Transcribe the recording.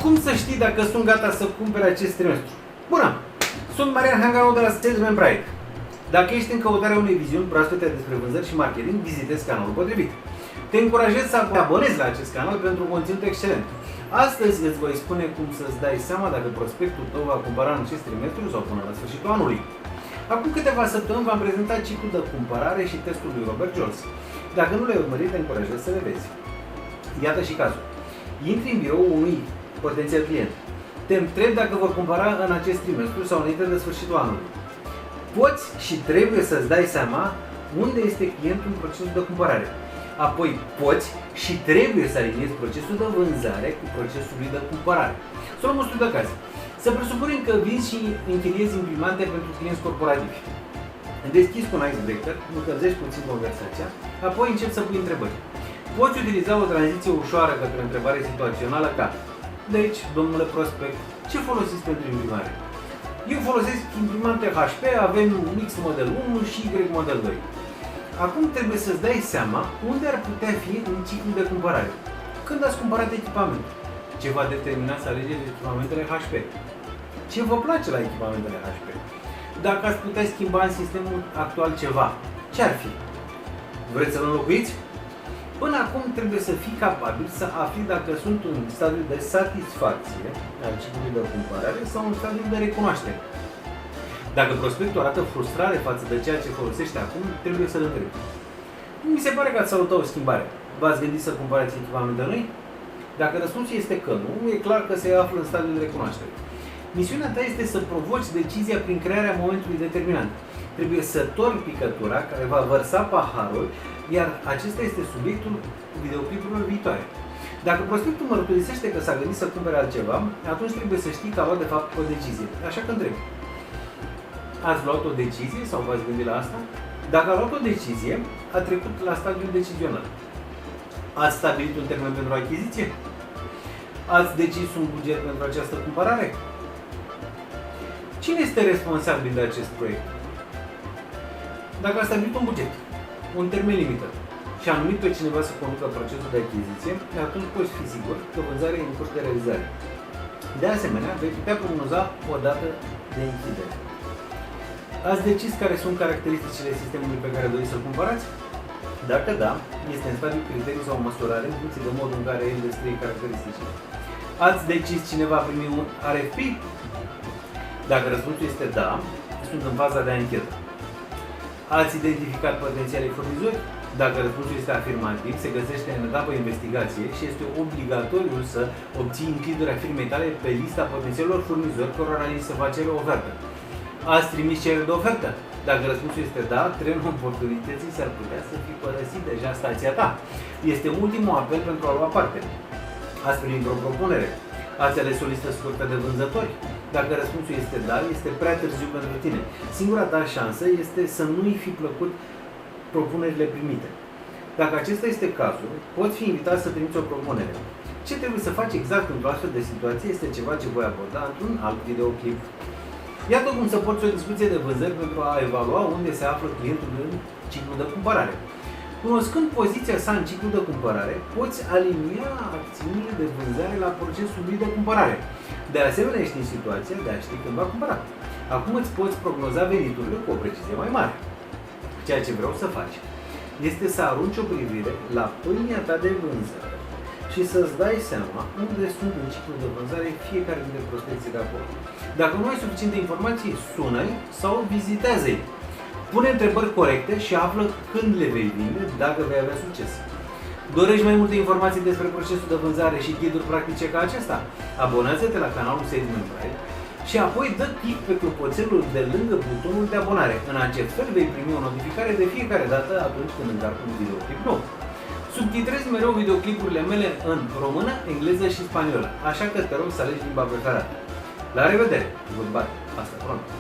Cum să știi dacă sunt gata să cumpere acest trimestru? Bună! Sunt Marian Hanganu de la Salesman Pride. Dacă ești în căutarea unei viziuni proaspete despre vânzări și marketing, vizitezi canalul potrivit. Te încurajez să te abonezi la acest canal pentru un conținut excelent. Astăzi îți voi spune cum să-ți dai seama dacă prospectul tău va cumpăra în acest trimestru sau până la sfârșitul anului. Acum câteva săptămâni v-am prezentat ciclul de cumpărare și testul lui Robert Jones. Dacă nu le-ai urmărit, te încurajez să le vezi. Iată și cazul. Intri în birou unui potențial client. Te întrebi dacă vor cumpăra în acest trimestru sau înainte de sfârșitul anului. Poți și trebuie să-ți dai seama unde este clientul în procesul de cumpărare. Apoi poți și trebuie să aliniezi procesul de vânzare cu procesul lui de cumpărare. Să luăm un studiu de caz. Să presupunem că vinzi și închiriezi imprimante pentru clienți corporativi. Deschizi cu un icebreaker, încălzești puțin conversația, apoi începi să pui întrebări. Poți utiliza o tranziție ușoară către o întrebare situațională ca: deci, domnule prospect, ce folosiți pentru imprimare? Eu folosesc imprimante HP, avem X Model 1 și Y Model 2. Acum trebuie să-ți dai seama unde ar putea fi în ciclul de cumpărare. Când ați cumpărat echipamentul? Ce va determina să alegeți echipamentele HP? Ce vă place la echipamentele HP? Dacă ați putea schimba în sistemul actual ceva, ce ar fi? Vreți să-l înlocuiți? Până acum trebuie să fii capabil să afli dacă sunt în stadiul de satisfacție al ciclului de cumpărare sau în stadiul de recunoaștere. Dacă prospectul arată frustrare față de ceea ce folosește acum, trebuie să-l întrebi. Mi se pare că ați salutat o schimbare. V-ați gândit să cumpărați echipamente noi? Dacă răspunsul este că nu, e clar că se află în stadiul de recunoaștere. Misiunea ta este să provoci decizia prin crearea momentului determinant. Trebuie să torni picătura care va vărsa paharul, iar acesta este subiectul videoclipurilor viitoare. Dacă prospectul mărturisește că s-a gândit să cumpere altceva, atunci trebuie să știi că a luat de fapt o decizie. Așa că întreb: ați luat o decizie sau v-ați gândit la asta? Dacă a luat o decizie, a trecut la stadiul decizional. Ați stabilit un termen pentru achiziție? Ați decis un buget pentru această cumpărare? Cine este responsabil de acest proiect? Dacă ați stabilit un buget, un termen limită și a numit pe cineva să conducă procesul de achiziție, atunci poți fi sigur că vânzarea e în curs de realizare. De asemenea, vei putea prognoza o dată de închidere. Ați decis care sunt caracteristicile sistemului pe care doriți să-l cumpărați? Dacă da, este în stadiul criteriu sau măsurare în funcție de modul în care el descrie caracteristicile. Ați decis cine va primi un RFP? Dacă răspunsul este da, sunt în faza de anchetă. Ați identificat potențialii furnizori? Dacă răspunsul este afirmativ, se găsește în etapă investigație și este obligatoriu să obții închiderea firmei tale pe lista potențialilor furnizori cărora li se face o ofertă. Ați trimis cereri de ofertă? Dacă răspunsul este da, trenul oportunității s-ar putea să fi părăsit deja stația ta. Este ultimul apel pentru a lua parte. Ați primit vreo propunere? Ați ales o listă scurtă de vânzători? Dacă răspunsul este da, este prea târziu pentru tine. Singura ta șansă este să nu-i fi plăcut propunerile primite. Dacă acesta este cazul, poți fi invitat să trimiți o propunere. Ce trebuie să faci exact într-o astfel de situație este ceva ce voi aborda într-un alt videoclip. Iată cum să porți o discuție de vânzări pentru a evalua unde se află clientul în ciclul de cumpărare. Cunoscând poziția sa în ciclul de cumpărare, poți alinia acțiunile de vânzare la procesul lui de cumpărare. De asemenea, ești în situația de a ști când va cumpăra. Acum îți poți prognoza veniturile cu o precizie mai mare. Ceea ce vreau să faci este să arunci o privire la pâinea ta de vânzare și să-ți dai seama unde sunt în ciclul de vânzare fiecare dintre prospecții de acolo. Dacă nu ai suficiente informații, sună-i sau vizitează-i. Pune întrebări corecte și află când le vei vinde, dacă vei avea succes. Dorești mai multe informații despre procesul de vânzare și ghiduri practice ca acesta? Abonează-te la canalul Salesman Pride și apoi dă click pe clopoțelul de lângă butonul de abonare. În acest fel vei primi o notificare de fiecare dată atunci când încarc un videoclip nou. Subtitrez mereu videoclipurile mele în română, engleză și spaniolă, așa că te rog să alegi limba preferată. La revedere! Goodbye! Hasta pronto!